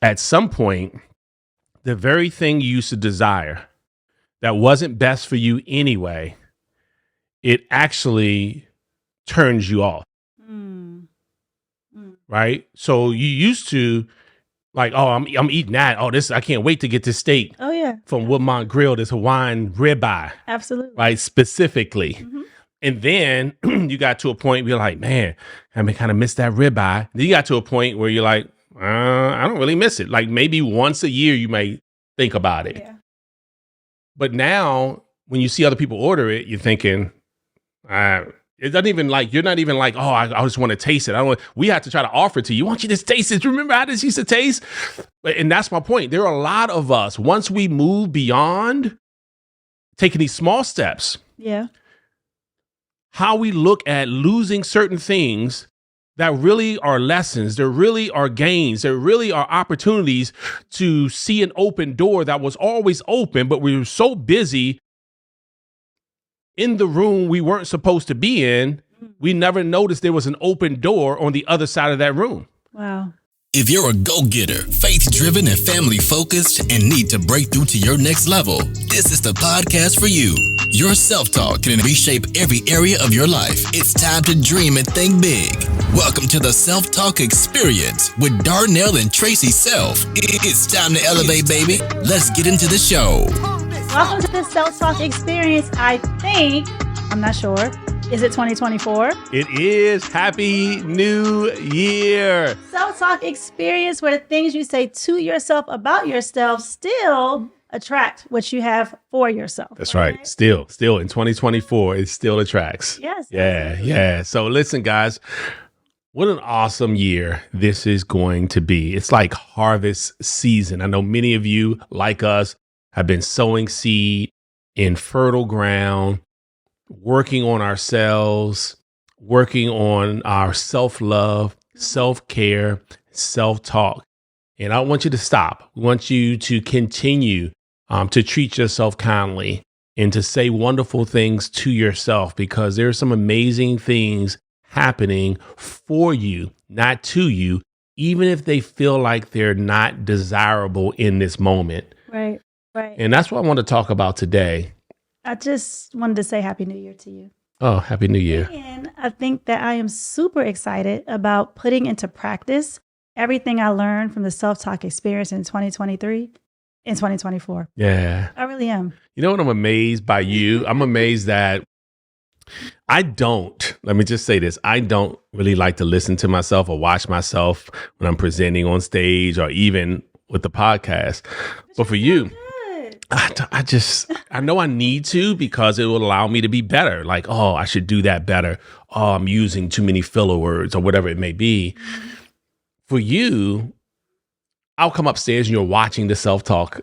at some point, the very thing you used to desire that wasn't best for you anyway, it actually turns you off. Right? So you used to like, oh, I'm eating that. Oh, I can't wait to get this steak. Oh, yeah. From Woodmont Grill, this Hawaiian ribeye. Absolutely. Right? Specifically. And then you got to a point where you're like, man, I kind of miss that ribeye. Then you got to a point where you're like, I don't really miss it. Like maybe once a year you may think about it. Yeah. But now when you see other people order it, you're thinking, it doesn't even like, you're not even like, oh, I just want to taste it. We have to try to offer it to you. Why don't you just taste it? Remember how this used to taste? And that's my point. There are a lot of us, once we move beyond taking these small steps, how we look at losing certain things that really are lessons, there really are gains, there really are opportunities to see an open door that was always open, but we were so busy in the room we weren't supposed to be in, we never noticed there was an open door on the other side of that room. Wow. If you're a go-getter, faith-driven, and family-focused, and need to break through to your next level, this is the podcast for you. Your self-talk can reshape every area of your life. It's time to dream and think big. Welcome to the Self-Talk Experience with Darnell and Tracy Self. It's time to elevate, baby. Let's get into the show. Welcome to the Self-Talk Experience. I'm not sure. Is it 2024? It is. Happy New Year. Self-Talk Experience, where the things you say to yourself about yourself still attract what you have for yourself. That's right. Still in 2024, it still attracts. Yes. Yeah. So listen, guys, what an awesome year this is going to be. It's like harvest season. I know many of you, like us, have been sowing seed in fertile ground, working on ourselves, working on our self-love, self-care, self-talk. And I want you to stop. We want you to continue to treat yourself kindly and to say wonderful things to yourself, because there are some amazing things happening for you, not to you, even if they feel like they're not desirable in this moment. Right. And that's what I want to talk about today. I just wanted to say Happy New Year to you. Oh, Happy New Year. And I think that I am super excited about putting into practice everything I learned from the self-talk experience in 2023 and 2024. Yeah. I really am. You know what I'm amazed by you? I'm amazed that let me just say this, I don't really like to listen to myself or watch myself when I'm presenting on stage or even with the podcast. But for you, I know I need to, because it will allow me to be better. Like, oh, I should do that better. Oh, I'm using too many filler words or whatever it may be. For you, I'll come upstairs and you're watching the self-talk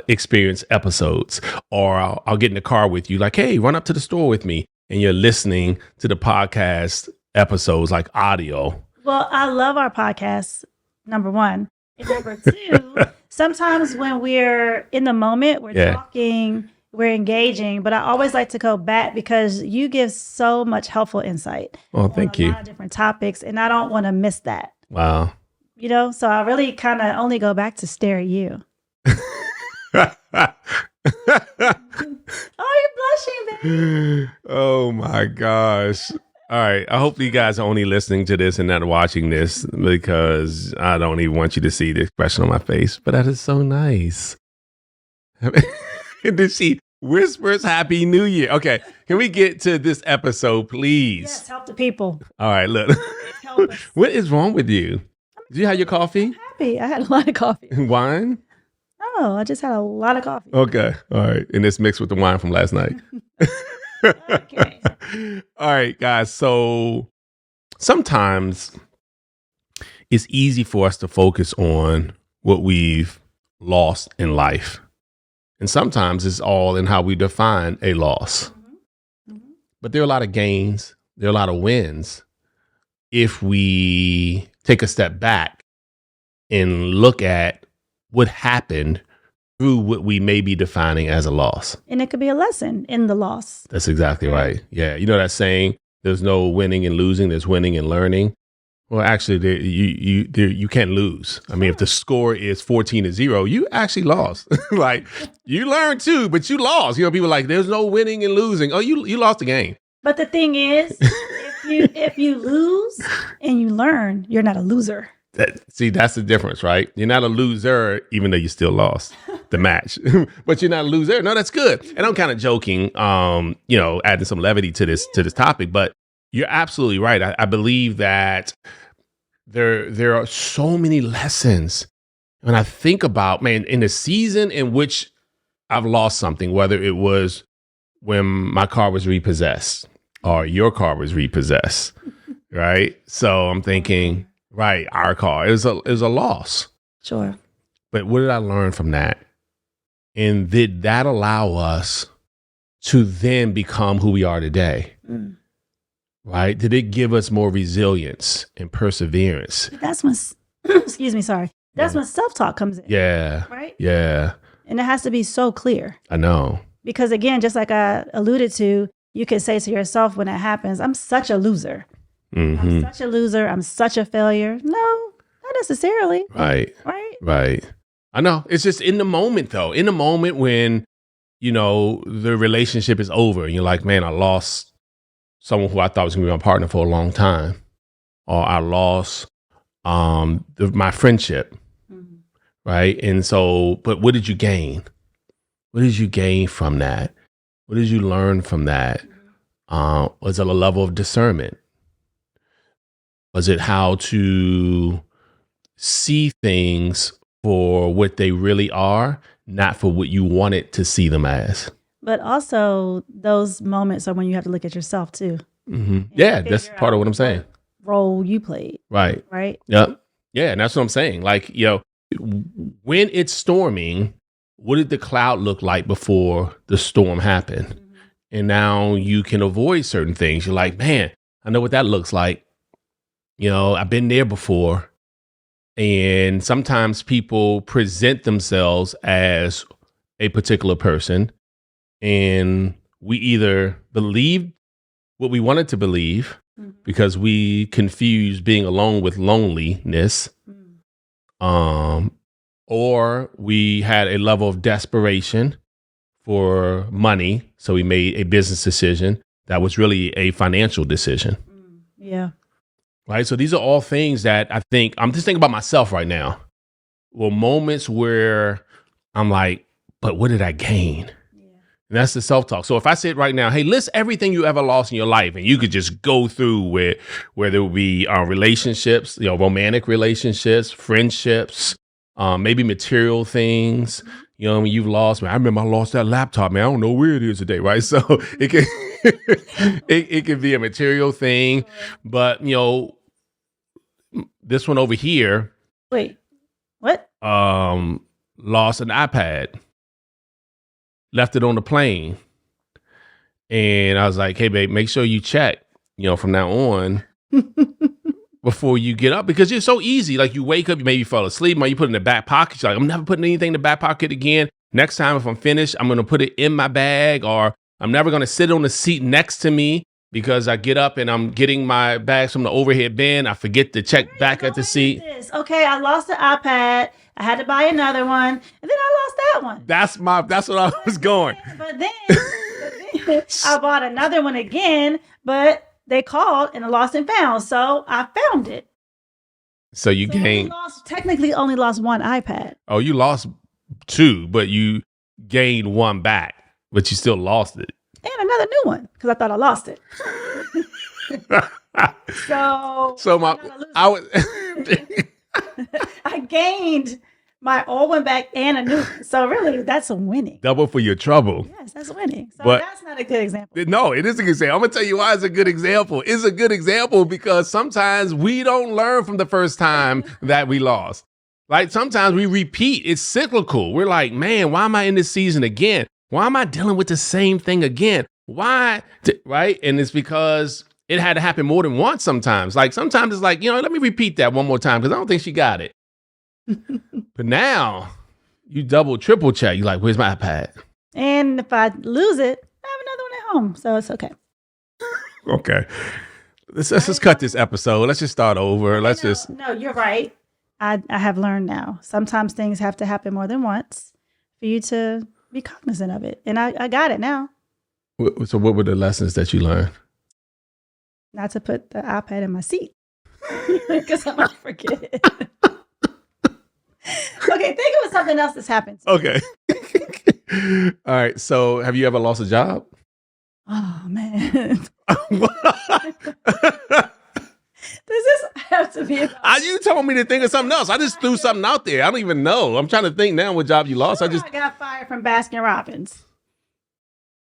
experience episodes, or I'll get in the car with you like, hey, run up to the store with me. And you're listening to the podcast episodes like audio. Well, I love our podcast, number one. And number two, sometimes when we're in the moment, we're talking, we're engaging, but I always like to go back because you give so much helpful insight. Oh, thank you. A lot of different topics, and I don't want to miss that. Wow. So I really kind of only go back to stare at you. Oh, you're blushing, baby. Oh my gosh. All right. I hope you guys are only listening to this and not watching this, because I don't even want you to see the expression on my face. But that is so nice. Did she whispers Happy New Year? Okay. Can we get to this episode, please? Yes, help the people. All right. Look. What is wrong with you? Did you have your coffee? I'm happy. I had a lot of coffee. Wine? No, I just had a lot of coffee. Okay. All right. And it's mixed with the wine from last night. Okay. All right, guys. So sometimes it's easy for us to focus on what we've lost in life. And sometimes it's all in how we define a loss. But there are a lot of gains. There are a lot of wins if we take a step back and look at what happened through what we may be defining as a loss. And it could be a lesson in the loss. That's exactly right. Yeah. You know that saying, there's no winning and losing, there's winning and learning. Well, actually, you can't lose. I mean, if the score is 14-0, you actually lost. Like, you learned too, but you lost. You know, people are like, there's no winning and losing. Oh, you lost the game. But the thing is, if you lose and you learn, you're not a loser. That's the difference, right? You're not a loser, even though you still lost the match, but you're not a loser. No, that's good. And I'm kind of joking, adding some levity to this topic, but you're absolutely right. I believe that there are so many lessons. When I think about, man, in the season in which I've lost something, whether it was when my car was repossessed or your car was repossessed, right? So I'm thinking, right, our car is a loss. Sure. But what did I learn from that? And did that allow us to then become who we are today? Mm. Right? Did it give us more resilience and perseverance? That's when, excuse me, sorry. That's when self-talk comes in. Yeah. Right? Yeah. And it has to be so clear. I know. Because again, just like I alluded to, you could say to yourself when it happens, I'm such a loser. Mm-hmm. I'm such a loser. I'm such a failure. No, not necessarily. Right. I know. It's just in the moment, though. In the moment when, the relationship is over and you're like, man, I lost someone who I thought was going to be my partner for a long time. Or I lost my friendship. Mm-hmm. Right. And so, but what did you gain? What did you gain from that? What did you learn from that? Was it a level of discernment? Was it how to see things for what they really are, not for what you wanted to see them as? But also, those moments are when you have to look at yourself too. Mm-hmm. Yeah, that's part of what I'm saying. Role you played. Right. Yep. Yeah, and that's what I'm saying. Like, when it's storming, what did the cloud look like before the storm happened? Mm-hmm. And now you can avoid certain things. You're like, man, I know what that looks like. I've been there before. And sometimes people present themselves as a particular person. And we either believe what we wanted to believe because we confuse being alone with loneliness. Or we had a level of desperation for money. So we made a business decision that was really a financial decision. Yeah. Right. So these are all things that I think I'm just thinking about myself right now. Well, moments where I'm like, but what did I gain? Yeah. And that's the self-talk. So if I said right now, hey, list everything you ever lost in your life, and you could just go through where there would be relationships, romantic relationships, friendships, maybe material things. You've lost. Man, I remember I lost that laptop. Man, I don't know where it is today. Right. So it can it can be a material thing. But, this one over here. Wait, what? Lost an iPad. Left it on the plane. And I was like, hey, babe, make sure you check, from now on. Before you get up, because it's so easy. Like, you wake up, you maybe fall asleep, or you put it in the back pocket. You're like, I'm never putting anything in the back pocket again. Next time, if I'm finished, I'm going to put it in my bag, or I'm never going to sit on the seat next to me because I get up and I'm getting my bags from the overhead bin. I forget to check back at the seat. Okay, I lost the iPad. I had to buy another one, and then I lost that one. That's what I was going. But then I bought another one again, but they called and lost and found. So I found it. So you gained. Technically only lost one iPad. Oh, you lost two, but you gained one back, but you still lost it. And another new one, because I thought I lost it. I gained my old one back and a new one. So really, that's a winning. Double for your trouble. Yes, that's winning. So that's not a good example. No, it is a good example. I'm going to tell you why it's a good example. It's a good example because sometimes we don't learn from the first time that we lost. Like, sometimes we repeat. It's cyclical. We're like, man, why am I in this season again? Why am I dealing with the same thing again? Why? Right? And it's because it had to happen more than once sometimes. Like, sometimes it's like, let me repeat that one more time because I don't think she got it. But now you double, triple check. You're like, where's my iPad? And if I lose it, I have another one at home. So it's okay. Okay. let's just cut this episode. Let's just start over. No, you're right. I have learned now. Sometimes things have to happen more than once for you to be cognizant of it. And I got it now. So what were the lessons that you learned? Not to put the iPad in my seat because I might forget it. Okay, think of something else that's happened. Okay. All right. So have you ever lost a job? Oh, man. Does this have to be you told me to think of something else. I just threw something out there. I don't even know. I'm trying to think now what job you lost. I got fired from Baskin Robbins.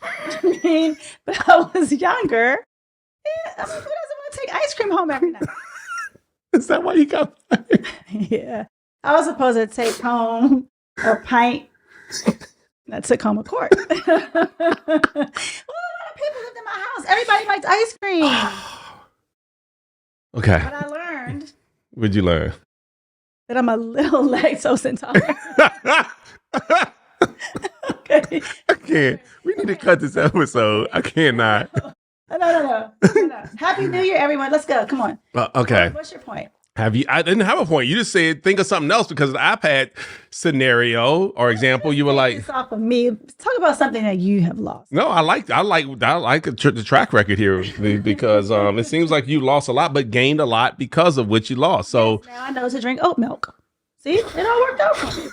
I mean, but I was younger. Who doesn't want to take ice cream home every night? Is that why you got fired? Yeah. I was supposed to take home a pint. I took home a quart. Well, a lot of people lived in my house. Everybody liked ice cream. Okay. But I learned. What'd you learn? That I'm a little lactose intolerant. Okay. I can't. We need to cut this episode. I cannot. No. Happy New Year, everyone. Let's go. Come on. Okay. What's your point? I didn't have a point. You just said think of something else because of the iPad scenario or example. You were like, it's off of me. Talk about something that you have lost. No, I like the track record here because it seems like you lost a lot but gained a lot because of what you lost. So now I know to drink oat milk. See, it all worked out for me.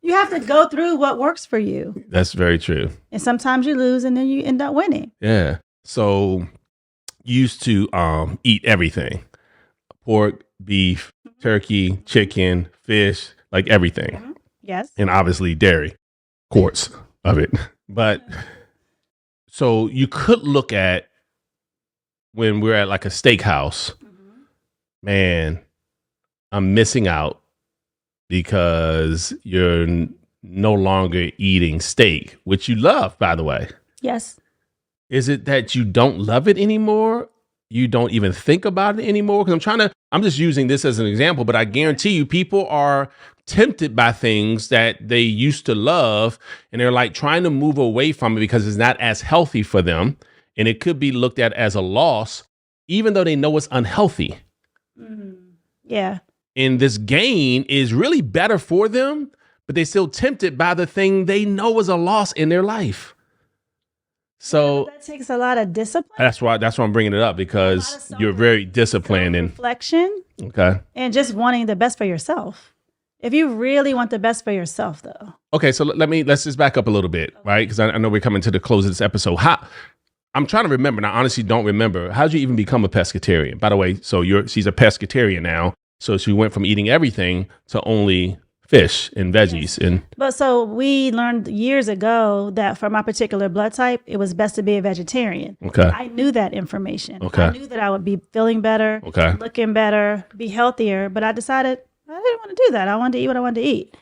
You have to go through what works for you. That's very true. And sometimes you lose and then you end up winning. Yeah. So you used to eat everything: pork, beef, turkey, chicken, fish, like everything. Mm-hmm. Yes. And obviously dairy, quarts of it. But so you could look at when we're at like a steakhouse, man, I'm missing out because you're no longer eating steak, which you love, by the way. Yes. Is it that you don't love it anymore? You don't even think about it anymore? Because I'm just using this as an example, but I guarantee you people are tempted by things that they used to love and they're like trying to move away from it because it's not as healthy for them. And it could be looked at as a loss, even though they know it's unhealthy. Yeah. And this gain is really better for them, but they're still tempted by the thing they know is a loss in their life. So that takes a lot of discipline. That's why I'm bringing it up because you're very disciplined and reflection. Okay. And just wanting the best for yourself. If you really want the best for yourself, though. Okay, so let's just back up a little bit, right? Because I know we're coming to the close of this episode. I'm trying to remember, and I honestly don't remember. How did you even become a pescatarian? By the way, so she's a pescatarian now. So she went from eating everything to only fish and veggies. Yes. But so we learned years ago that for my particular blood type, it was best to be a vegetarian. Okay. I knew that information. Okay. I knew that I would be feeling better, looking better, be healthier. But I decided I didn't want to do that. I wanted to eat what I wanted to eat.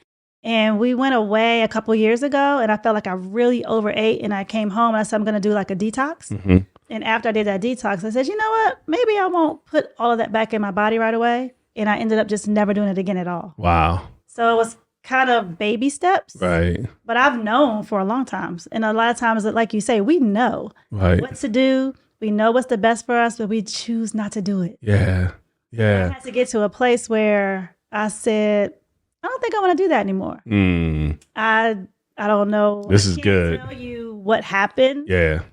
And we went away a couple years ago and I felt like I really overate and I came home and I said, I'm going to do like a detox. Mm-hmm. And after I did that detox, I said, you know what? Maybe I won't put all of that back in my body right away. And I ended up just never doing it again at all. Wow. So it was kind of baby steps. Right. But I've known for a long time. And a lot of times, like you say, we know what to do. We know what's the best for us, but we choose not to do it. Yeah. Yeah. I had to get to a place where I said, I don't think I want to do that anymore. I don't know. This is good. Tell you what happened. Yeah.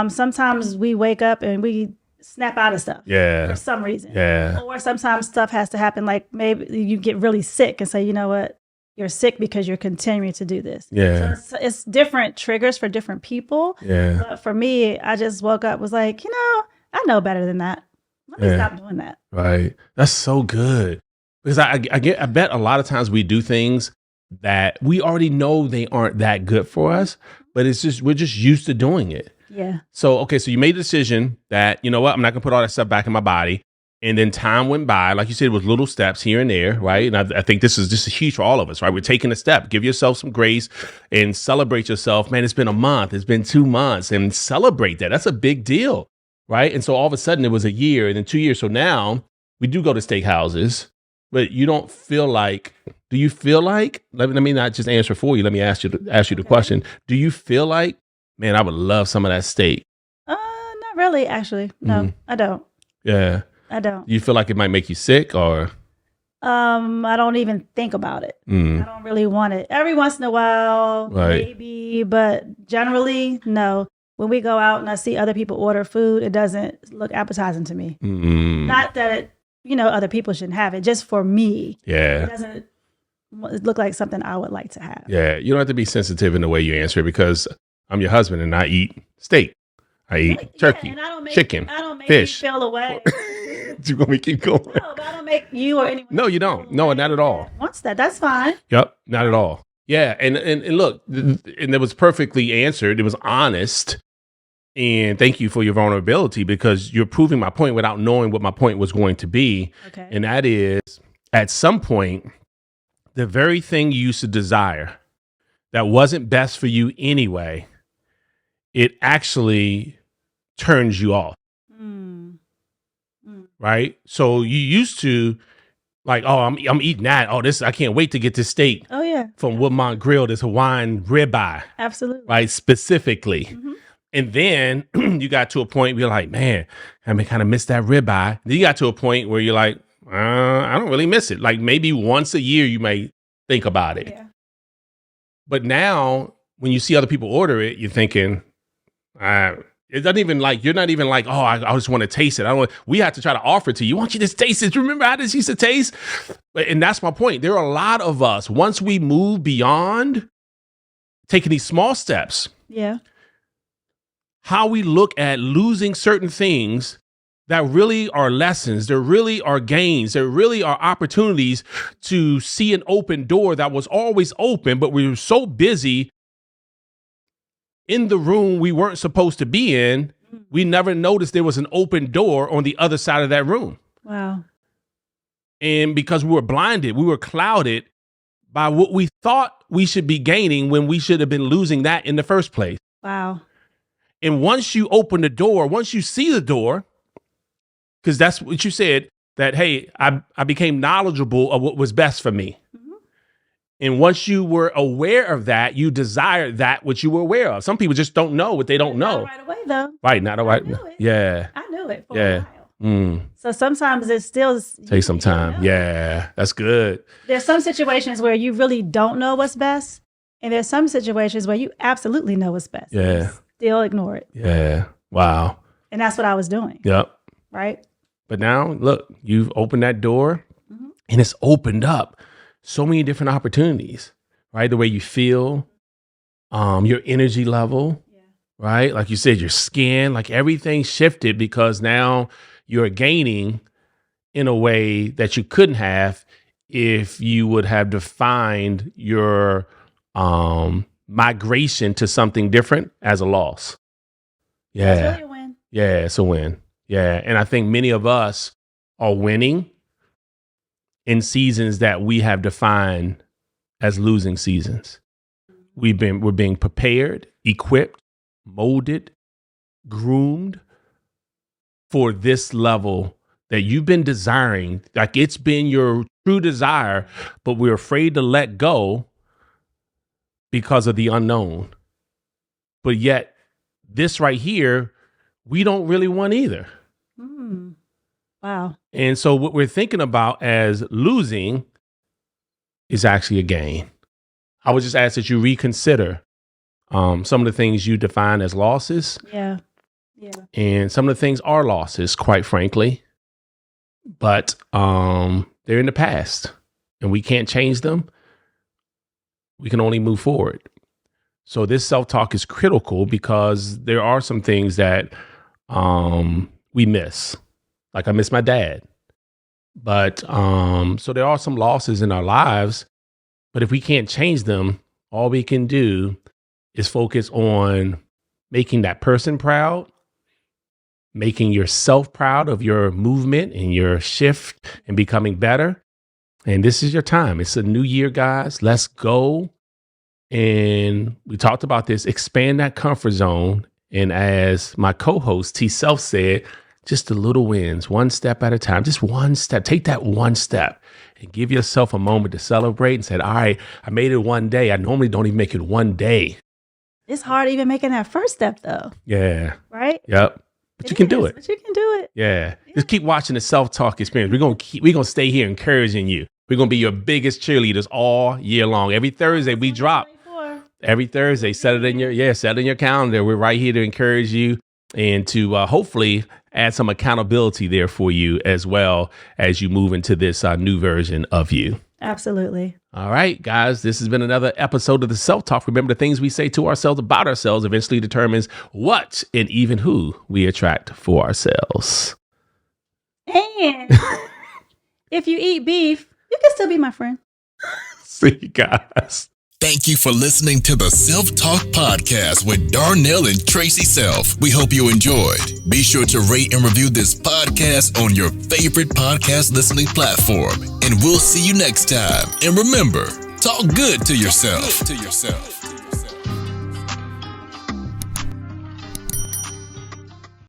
Sometimes we wake up and we snap out of stuff. Yeah. For some reason. Yeah. Or sometimes stuff has to happen. Like maybe you get really sick and say, you know what? You're sick because you're continuing to do this. Yeah. So it's different triggers for different people. Yeah. But for me, I just woke up, was like, I know better than that. Let me stop doing that. Right. That's so good. Because I bet a lot of times we do things that we already know they aren't that good for us, but we're just used to doing it. Yeah. So you made a decision that, you know what, I'm not gonna put all that stuff back in my body. And then time went by, like you said, with little steps here and there, right? And I think this is huge for all of us, right? We're taking a step. Give yourself some grace and celebrate yourself. Man, it's been a month. It's been 2 months. And celebrate that. That's a big deal, right? And so all of a sudden it was a year and then 2 years. So now we do go to steakhouses, but you don't feel like, do you feel like, let me not just answer for you. Let me ask you the question. Do you feel like, man, I would love some of that steak? Not really, actually. No, I don't. Yeah. I don't. Do you feel like it might make you sick or? I don't even think about it. I don't really want it. Every once in a while, maybe, but generally, no. When we go out and I see other people order food, it doesn't look appetizing to me. Not that other people shouldn't have it. Just for me, it doesn't look like something I would like to have. Yeah, you don't have to be sensitive in the way you answer it because I'm your husband and I eat steak. I eat turkey, and I don't chicken, I don't make fish. You feel away. Do you want me to keep going? No, but I don't make you or anyone. No, you don't. No, not at all. Wants that? That's fine. Yep, not at all. Yeah, and look, and it was perfectly answered. It was honest. And thank you for your vulnerability because you're proving my point without knowing what my point was going to be. Okay. And that is, at some point, the very thing you used to desire that wasn't best for you anyway, it actually turns you off. Right? So you used to like, oh, I'm eating that. Oh, I can't wait to get this steak. Oh, yeah. From Woodmont Grill, this Hawaiian ribeye. Absolutely. Right? Specifically. And then you got to a point where you're like, man, I kind of miss that ribeye. Then you got to a point where you're like, I don't really miss it. Like maybe once a year you may think about it. Yeah. But now when you see other people order it, you're thinking, it doesn't even like, you're not even like, oh, I just want to taste it. We have to try to offer it to you. I want you to taste it. Remember how this used to taste? And that's my point. There are a lot of us, once we move beyond taking these small steps. Yeah. How we look at losing certain things that really are lessons, there really are gains, there really are opportunities to see an open door that was always open, but we were so busy in the room we weren't supposed to be in, we never noticed there was an open door on the other side of that room. Wow. And because we were blinded, we were clouded by what we thought we should be gaining when we should have been losing that in the first place. Wow. And once you open the door, once you see the door, because that's what you said, that, hey, I became knowledgeable of what was best for me. And once you were aware of that, you desired that which you were aware of. Some people just don't know what they don't know. Not right away, though. Right, not right. Yeah. I knew it for a while. Mm. So sometimes it still Take some time. Yeah, that's good. There's some situations where you really don't know what's best. And there's some situations where you absolutely know what's best. Yeah. Still ignore it. Yeah. Wow. And that's what I was doing. Yep. Right? But now, look, you've opened that door and it's opened up so many different opportunities, right? The way you feel, your energy level, right? Like you said, your skin, like everything shifted because now you're gaining in a way that you couldn't have if you would have defined your migration to something different as a loss. Yeah. That's really a win. Yeah, it's a win. Yeah. And I think many of us are winning in seasons that we have defined as losing seasons. We're being prepared, equipped, molded, groomed for this level that you've been desiring. Like it's been your true desire, but we're afraid to let go because of the unknown. But yet this right here, we don't really want either. Wow. And so what we're thinking about as losing is actually a gain. I would just ask that you reconsider some of the things you define as losses. Yeah. Yeah. And some of the things are losses, quite frankly. But they're in the past and we can't change them. We can only move forward. So this self-talk is critical because there are some things that we miss. Like I miss my dad. But so there are some losses in our lives. But if we can't change them, all we can do is focus on making that person proud, making yourself proud of your movement and your shift and becoming better. And this is your time. It's a new year, guys. Let's go. And we talked about this, expand that comfort zone. And as my co-host T Self said, just the little wins, one step at a time, just one step. Take that one step and give yourself a moment to celebrate and say, all right, I made it one day. I normally don't even make it one day. It's hard even making that first step though. Yeah. Right? Yep. But you can do it. But you can do it. Yeah. Just keep watching the self-talk experience. We're gonna stay here encouraging you. We're gonna be your biggest cheerleaders all year long. Every Thursday we drop. Every Thursday, set it in your calendar. We're right here to encourage you and to hopefully add some accountability there for you as well as you move into this new version of you. Absolutely. All right, guys, this has been another episode of the Self-Talk. Remember, the things we say to ourselves about ourselves eventually determines what and even who we attract for ourselves. And if you eat beef, you can still be my friend. See you guys. Thank you for listening to the Self-Talk Podcast with Darnell and Tracy Self. We hope you enjoyed. Be sure to rate and review this podcast on your favorite podcast listening platform. And we'll see you next time. And remember, talk good to yourself.